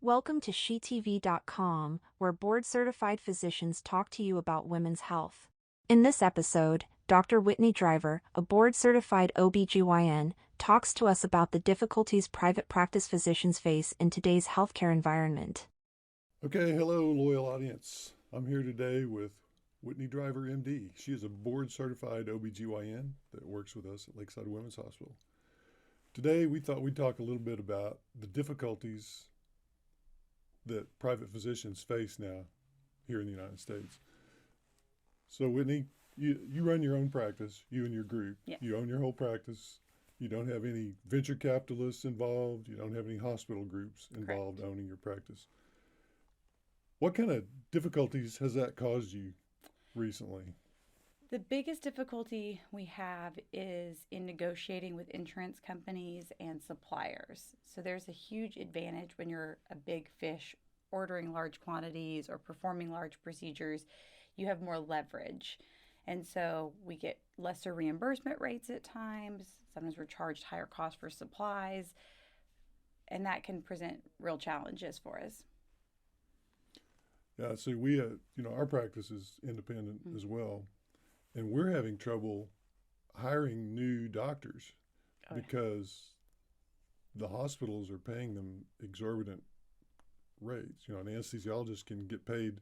Welcome to SheTV.com, where board-certified physicians talk to you about women's health. In this episode, Dr. Whitney Driver, a board-certified OB-GYN, talks to us about the difficulties private practice physicians face in today's healthcare environment. Okay, hello, loyal audience. I'm here today with Whitney Driver, MD. She is a board-certified OB-GYN that works with us at Lakeside Women's Hospital. Today, we thought we'd talk a little bit about the difficulties that private physicians face now here in the United States. So, Whitney, you run your own practice, you and your group. Yeah. You own your whole practice. You don't have any venture capitalists involved. You don't have any hospital groups involved owning your practice. What kind of difficulties has that caused you recently? The biggest difficulty we have is in negotiating with insurance companies and suppliers. So there's a huge advantage when you're a big fish ordering large quantities or performing large procedures. You have more leverage. And so we get lesser reimbursement rates at times. Sometimes we're charged higher costs for supplies. And that can present real challenges for us. Yeah, so our practice is independent as well, and we're having trouble hiring new doctors because the hospitals are paying them exorbitant rates. An anesthesiologist can get paid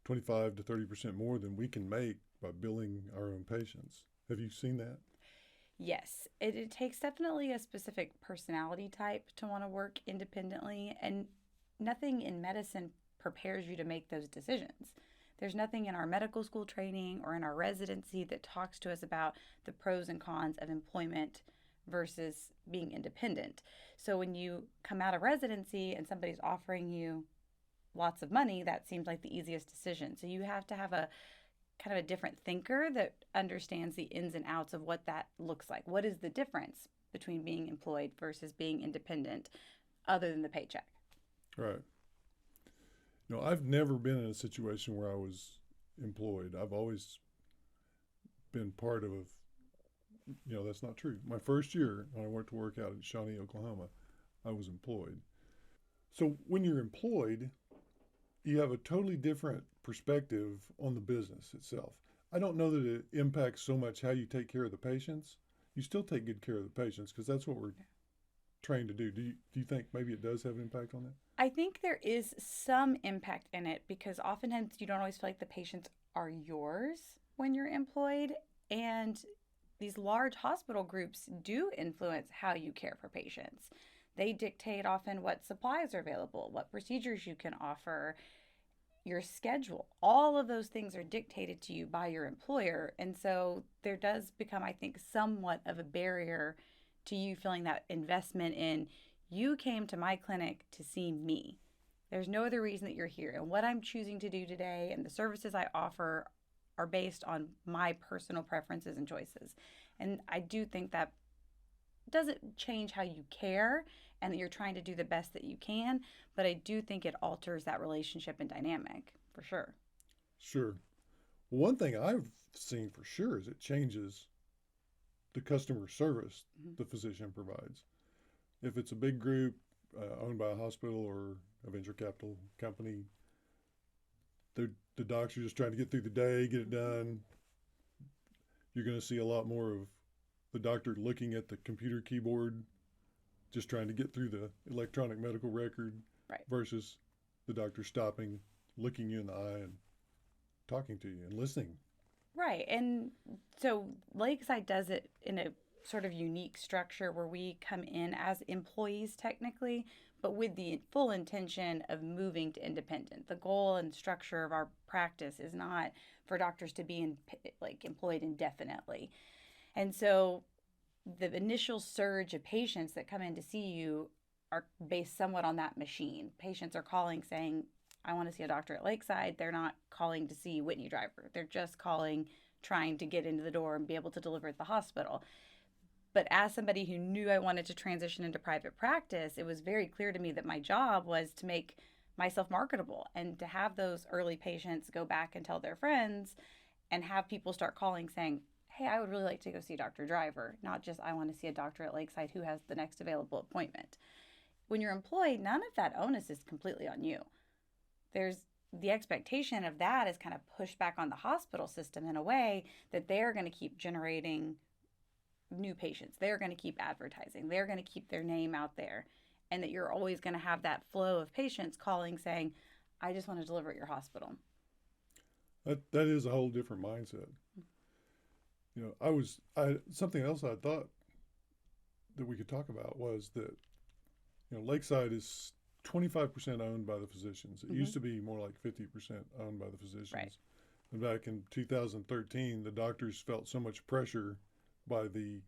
25 to 30% more than we can make by billing our own patients. Have you seen that? Yes, it takes definitely a specific personality type to want to work independently, and nothing in medicine prepares you to make those decisions. There's nothing in our medical school training or in our residency that talks to us about the pros and cons of employment versus being independent. So when you come out of residency and somebody's offering you lots of money, that seems like the easiest decision. So you have to have a kind of a different thinker that understands the ins and outs of what that looks like. What is the difference between being employed versus being independent other than the paycheck? Right. I've never been in a situation where I was employed. I've always been part of that's not true. My first year, when I went to work out in Shawnee, Oklahoma, I was employed. So when you're employed, you have a totally different perspective on the business itself. I don't know that it impacts so much how you take care of the patients. You still take good care of the patients because that's what we're trained to do. Do you think maybe it does have an impact on that? I think there is some impact in it because oftentimes you don't always feel like the patients are yours when you're employed. And these large hospital groups do influence how you care for patients. They dictate often what supplies are available, what procedures you can offer, your schedule. All of those things are dictated to you by your employer. And so there does become, I think, somewhat of a barrier to you feeling that investment in you came to my clinic to see me. There's no other reason that you're here. And what I'm choosing to do today and the services I offer are based on my personal preferences and choices. And I do think that doesn't change how you care and that you're trying to do the best that you can, but I do think it alters that relationship and dynamic for sure. Sure. One thing I've seen for sure is it changes the customer service the physician provides. If it's a big group owned by a hospital or a venture capital company, the docs are just trying to get through the day, get it done. You're going to see a lot more of the doctor looking at the computer keyboard, just trying to get through the electronic medical record, Right. versus the doctor stopping, looking you in the eye and talking to you and listening. Right. And so Lakeside does it in a sort of unique structure where we come in as employees technically, but with the full intention of moving to independent. The goal and structure of our practice is not for doctors to be employed indefinitely. And so the initial surge of patients that come in to see you are based somewhat on that machine. Patients are calling saying, I want to see a doctor at Lakeside. They're not calling to see Whitney Driver. They're just calling, trying to get into the door and be able to deliver at the hospital. But as somebody who knew I wanted to transition into private practice, it was very clear to me that my job was to make myself marketable and to have those early patients go back and tell their friends and have people start calling saying, hey, I would really like to go see Dr. Driver, not just I want to see a doctor at Lakeside who has the next available appointment. When you're employed, none of that onus is completely on you. There's the expectation of that is kind of pushed back on the hospital system in a way that they're going to keep generating new patients. They're going to keep advertising. They're going to keep their name out there. And that you're always going to have that flow of patients calling saying, I just want to deliver at your hospital. That is a whole different mindset. Something else I thought that we could talk about was that, Lakeside is 25% owned by the physicians. It used to be more like 50% owned by the physicians. Right. And back in 2013, the doctors felt so much pressure by the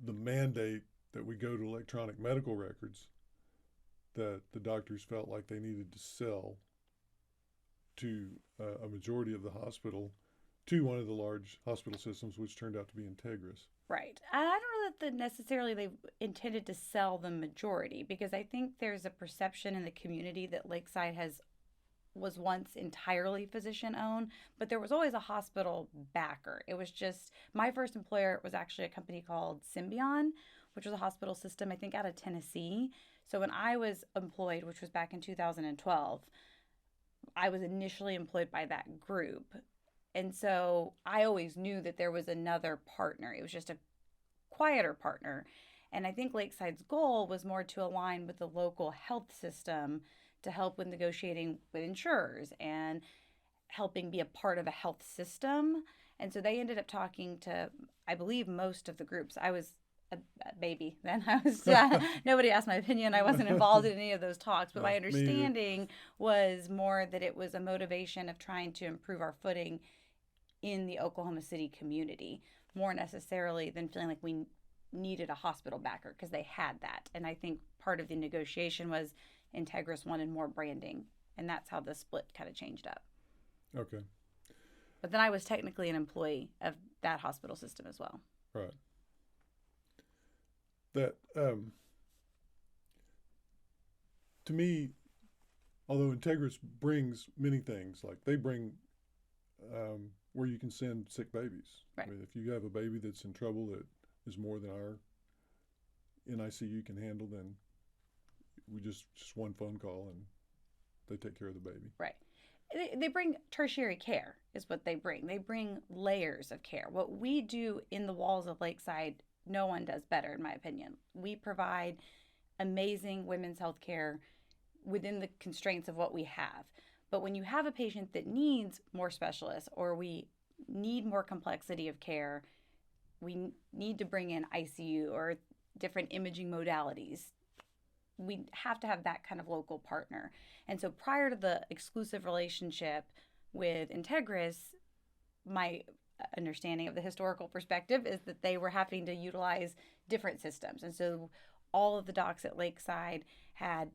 mandate that we go to electronic medical records that the doctors felt like they needed to sell to a majority of the hospital to one of the large hospital systems, which turned out to be Integris. Right. And I don't know that necessarily they intended to sell the majority, because I think there's a perception in the community that Lakeside was once entirely physician owned, but there was always a hospital backer. It was just, my first employer was actually a company called Symbion, which was a hospital system, I think, out of Tennessee. So when I was employed, which was back in 2012, I was initially employed by that group. And so I always knew that there was another partner. It was just a quieter partner. And I think Lakeside's goal was more to align with the local health system to help with negotiating with insurers and helping be a part of a health system. And so they ended up talking to, I believe, most of the groups. I was a baby then. I was nobody asked my opinion. I wasn't involved in any of those talks. But my understanding was more that it was a motivation of trying to improve our footing in the Oklahoma City community, more necessarily than feeling like we needed a hospital backer, because they had that. And I think part of the negotiation was Integris wanted more branding, and that's how the split kind of changed up. Okay. But then I was technically an employee of that hospital system as well. Right. That, to me, although Integris brings many things, like they bring where you can send sick babies. Right. I mean, if you have a baby that's in trouble that is more than our NICU can handle, then we just one phone call and they take care of the baby. Right. They bring tertiary care is what they bring. They bring layers of care. What we do in the walls of Lakeside, no one does better, in my opinion. We provide amazing women's health care within the constraints of what we have. But when you have a patient that needs more specialists, or we need more complexity of care, we need to bring in ICU or different imaging modalities, we have to have that kind of local partner. And so prior to the exclusive relationship with Integris, my understanding of the historical perspective is that they were having to utilize different systems. And so all of the docs at Lakeside had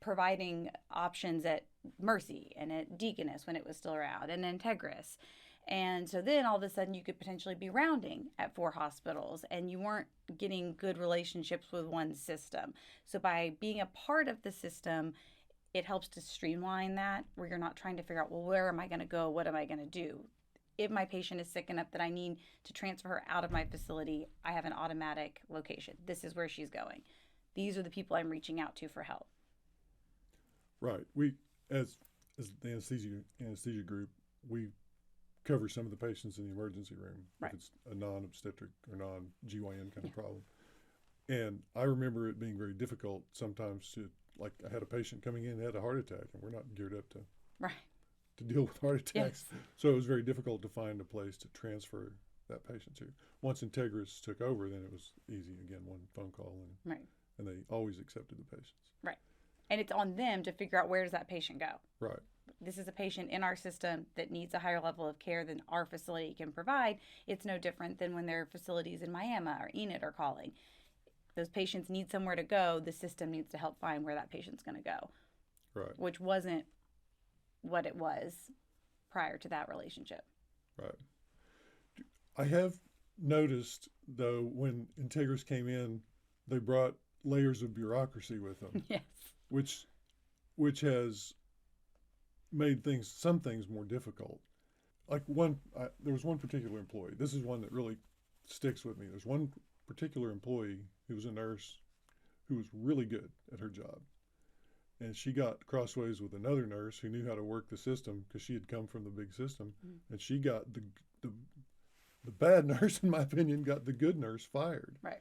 providing options at Mercy and at Deaconess when it was still around, and Integris. And so then all of a sudden you could potentially be rounding at 4 hospitals, and you weren't getting good relationships with one system. So by being a part of the system, it helps to streamline that, where you're not trying to figure out, well, where am I going to go? What am I going to do? If my patient is sick enough that I need to transfer her out of my facility, I have an automatic location. This is where she's going. These are the people I'm reaching out to for help. Right. We, as the anesthesia group, we cover some of the patients in the emergency room. Right. If it's a non-obstetric or non-GYN kind of problem. And I remember it being very difficult sometimes to, like, I had a patient coming in, had a heart attack, and we're not geared up to deal with heart attacks. Yes. So it was very difficult to find a place to transfer that patient to. Once Integris took over, then it was easy. Again, one phone call, and they always accepted the patients. Right. And it's on them to figure out, where does that patient go? Right. This is a patient in our system that needs a higher level of care than our facility can provide. It's no different than when their facilities in Miami or Enid are calling. Those patients need somewhere to go. The system needs to help find where that patient's going to go. Right. Which wasn't what it was prior to that relationship. Right. I have noticed, though, when Integris came in, they brought layers of bureaucracy with them. Yes. Which has made some things more difficult. Like there was one particular employee. This is one that really sticks with me. There's one particular employee who was a nurse who was really good at her job. And she got crossways with another nurse who knew how to work the system because she had come from the big system. And she got the bad nurse, in my opinion, got the good nurse fired. Right.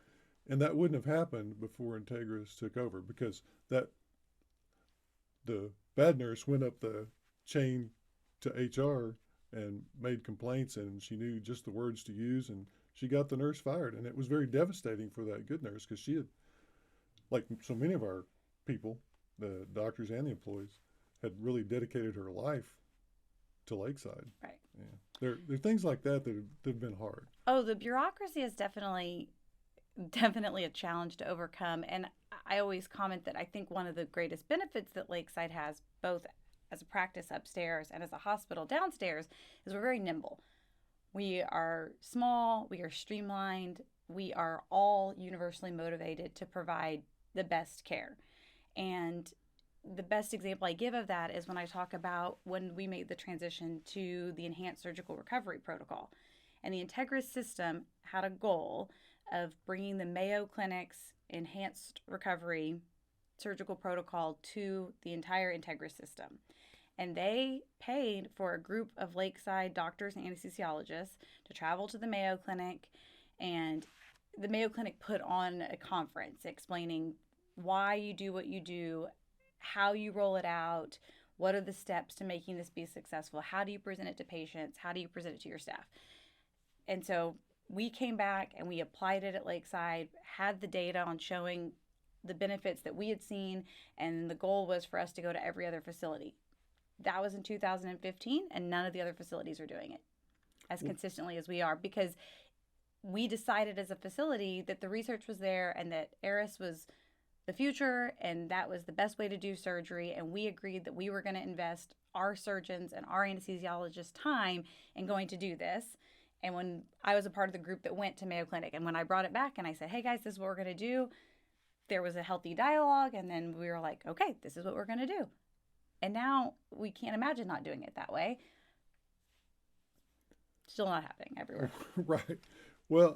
And that wouldn't have happened before Integris took over, because the bad nurse went up the chain to HR and made complaints, and she knew just the words to use, and she got the nurse fired. And it was very devastating for that good nurse, because she had, like so many of our people, the doctors and the employees, had really dedicated her life to Lakeside. Right. Yeah. There are things like that that have been hard. Oh, the bureaucracy is definitely a challenge to overcome. And I always comment that I think one of the greatest benefits that Lakeside has, both as a practice upstairs and as a hospital downstairs, is we're very nimble. We are small, we are streamlined, we are all universally motivated to provide the best care. And the best example I give of that is when I talk about when we made the transition to the enhanced surgical recovery protocol. And the Integris system had a goal of bringing the Mayo Clinic's enhanced recovery surgical protocol to the entire Integris system. And they paid for a group of Lakeside doctors and anesthesiologists to travel to the Mayo Clinic, and the Mayo Clinic put on a conference explaining why you do what you do, how you roll it out, what are the steps to making this be successful, how do you present it to patients, how do you present it to your staff. And so we came back and we applied it at Lakeside, had the data on showing the benefits that we had seen, and the goal was for us to go to every other facility. That was in 2015, and none of the other facilities are doing it as consistently as we are, because we decided as a facility that the research was there and that ARIS was the future, and that was the best way to do surgery. And we agreed that we were going to invest our surgeons and our anesthesiologists' time in going to do this. And when I was a part of the group that went to Mayo Clinic, and when I brought it back and I said, hey guys, this is what we're going to do, there was a healthy dialogue. And then we were like, okay, this is what we're going to do. And now we can't imagine not doing it that way. Still not happening everywhere. Right. Well,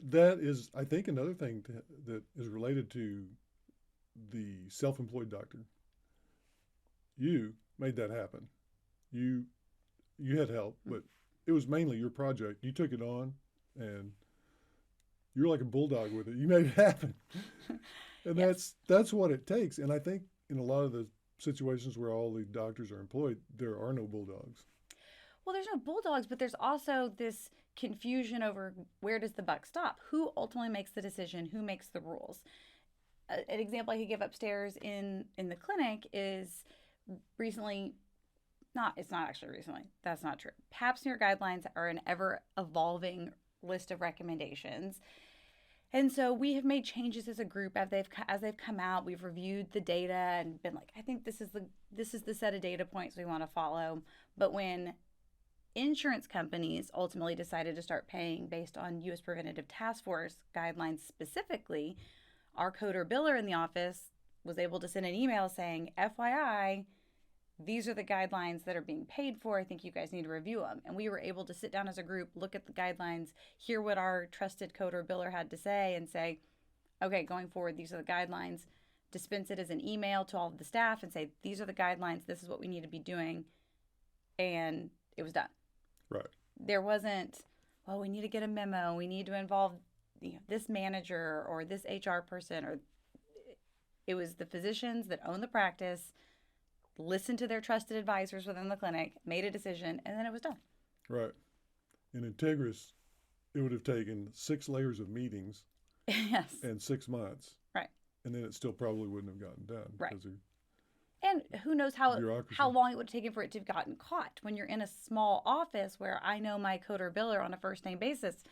that is, I think, another thing that is related to the self-employed doctor. You made that happen. You had help, but it was mainly your project. You took it on, and you're like a bulldog with it. You made it happen. And Yes. that's what it takes. And I think in a lot of the situations where all the doctors are employed, there are no bulldogs. Well, there's no bulldogs, but there's also this confusion over where does the buck stop? Who ultimately makes the decision? Who makes the rules? An example I could give upstairs in the clinic is recently, it's not actually recently, that's not true. Pap smear guidelines are an ever evolving list of recommendations. And so we have made changes as a group as they've come out. We've reviewed the data and been like, I think this is the set of data points we want to follow. But when insurance companies ultimately decided to start paying based on U.S. Preventative Task Force guidelines specifically, our coder biller in the office was able to send an email saying, FYI, these are the guidelines that are being paid for. I think you guys need to review them. And we were able to sit down as a group, look at the guidelines, hear what our trusted coder biller had to say, and say, okay, going forward, these are the guidelines. Dispense it as an email to all of the staff and say, these are the guidelines. This is what we need to be doing. And it was done. Right. There wasn't, well, we need to get a memo. We need to involve this manager or this HR person. Or it was the physicians that own the practice, listened to their trusted advisors within the clinic, made a decision, and then it was done. Right. In Integris, it would have taken 6 layers of meetings Yes. and 6 months. Right. And then it still probably wouldn't have gotten done. Right. Because of And who knows how bureaucracy. long it would have taken for it to have gotten caught. When you're in a small office where I know my coder biller on a first name basis,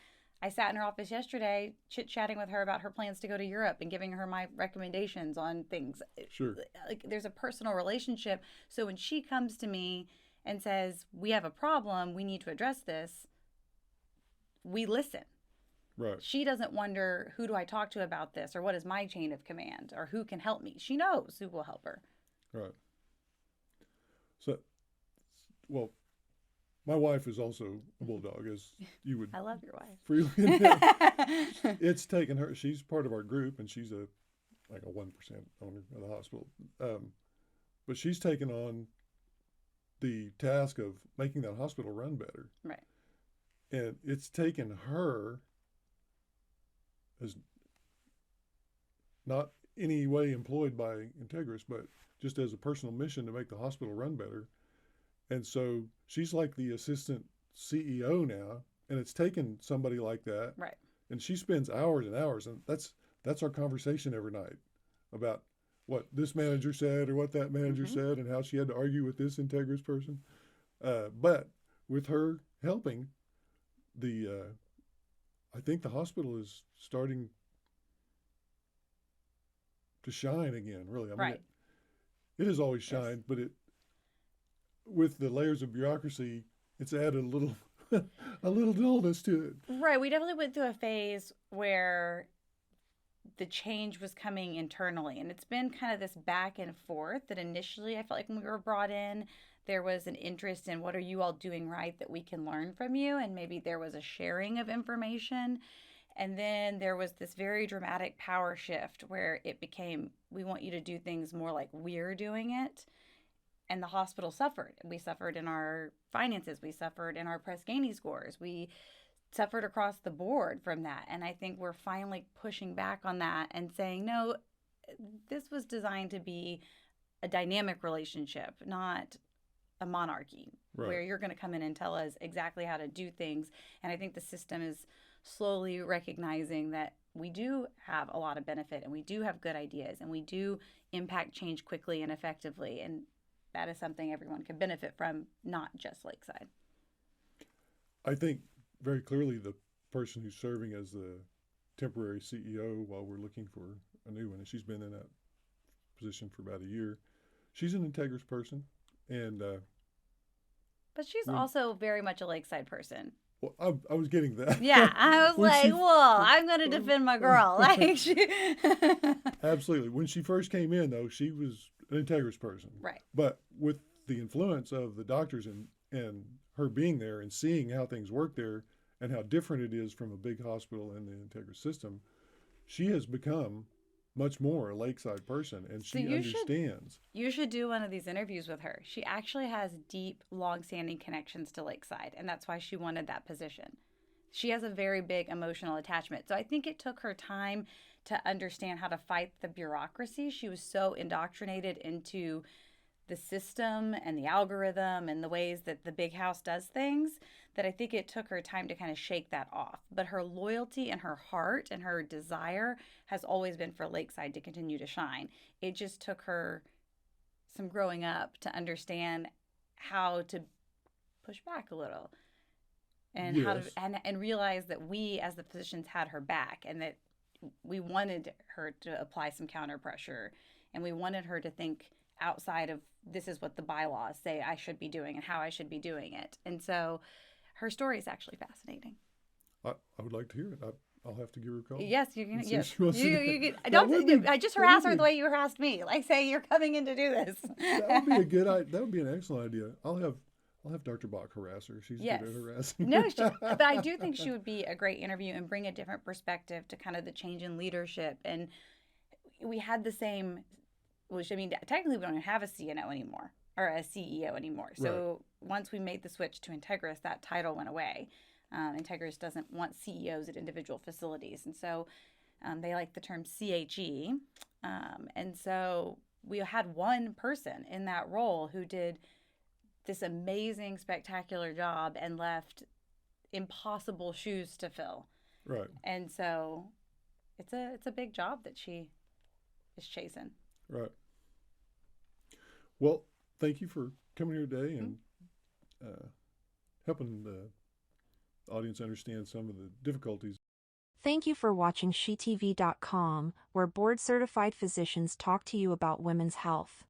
I sat in her office yesterday chit-chatting with her about her plans to go to Europe and giving her my recommendations on things. Sure. Like there's a personal relationship. So when she comes to me and says, we have a problem, we need to address this, we listen. Right. She doesn't wonder, who do I talk to about this, or what is my chain of command, or who can help me. She knows who will help her. Right. So, well, my wife is also a bulldog, as you would I love your wife. freely admit. It's taken her, she's part of our group, and she's a like a 1% owner of the hospital. But she's taken on the task of making that hospital run better. Right. And it's taken her, as not any way employed by Integris, but just as a personal mission to make the hospital run better. And so she's like the assistant CEO now, and it's taken somebody like that. Right. And she spends hours and hours, and that's our conversation every night about what this manager said or what that manager said and how she had to argue with this Integris person. But with her helping, I think the hospital is starting to shine again, really. I mean, Right. it has always shined, but with the layers of bureaucracy, it's added a little a little dullness to it. Right. We definitely went through a phase where the change was coming internally, and it's been kind of this back and forth that initially I felt like when we were brought in, there was an interest in what are you all doing right that we can learn from you, and maybe there was a sharing of information. And then there was this very dramatic power shift where it became, we want you to do things more like we're doing it. And the hospital suffered. We suffered in our finances. We suffered in our Press Ganey scores. We suffered across the board from that. And I think we're finally pushing back on that and saying, no, this was designed to be a dynamic relationship, not a monarchy, Right. where you're going to come in and tell us exactly how to do things. And I think the system is slowly recognizing that we do have a lot of benefit and we do have good ideas and we do impact change quickly and effectively. And that is something everyone can benefit from, not just Lakeside. I think very clearly the person who's serving as the temporary CEO while we're looking for a new one, and she's been in that position for about a year. She's an Integris person, and but she's also very much a Lakeside person. Well, I was getting that. Yeah, I was When like, she- well, I'm going to defend my girl. Like she... Absolutely. When she first came in, though, she was an Integris person. Right. But with the influence of the doctors and her being there and seeing how things work there and how different it is from a big hospital in the Integris system, she has become much more a Lakeside person, and So she you should- understands. You should do one of these interviews with her. She actually has deep, long-standing connections to Lakeside, and that's why she wanted that position. She has a very big emotional attachment. So I think it took her time to understand how to fight the bureaucracy. She was so indoctrinated into the system and the algorithm and the ways that the big house does things that I think it took her time to kind of shake that off. But her loyalty and her heart and her desire has always been for Lakeside to continue to shine. It just took her some growing up to understand how to push back a little and how to Yes. and realize that we as the physicians had her back and that we wanted her to apply some counter pressure and we wanted her to think outside of this is what the bylaws say I should be doing and how I should be doing it. And so her story is actually fascinating. I would like to hear it. I'll have to give her a call. Yes, you can. And see Yes, if she wants to do you that. can. That would be- I just that harass would her be- the way you harassed me. Like say you're coming in to do this. That would be a good idea. That would be an excellent idea. I'll have Dr. Bach harass her. She's Yes. good at harassing. No, but I do think she would be a great interview and bring a different perspective to kind of the change in leadership. And we had the same, which I mean, technically we don't even have a CNO anymore or a CEO anymore. So once we made the switch to Integris, that title went away. Integris doesn't want CEOs at individual facilities. And so they like the term CHE. And so we had one person in that role who did this amazing, spectacular job and left impossible shoes to fill. Right. And so it's a big job that she is chasing. Right. Well, thank you for coming here today and helping the audience understand some of the difficulties. Thank you for watching SheTV.com, where board-certified physicians talk to you about women's health.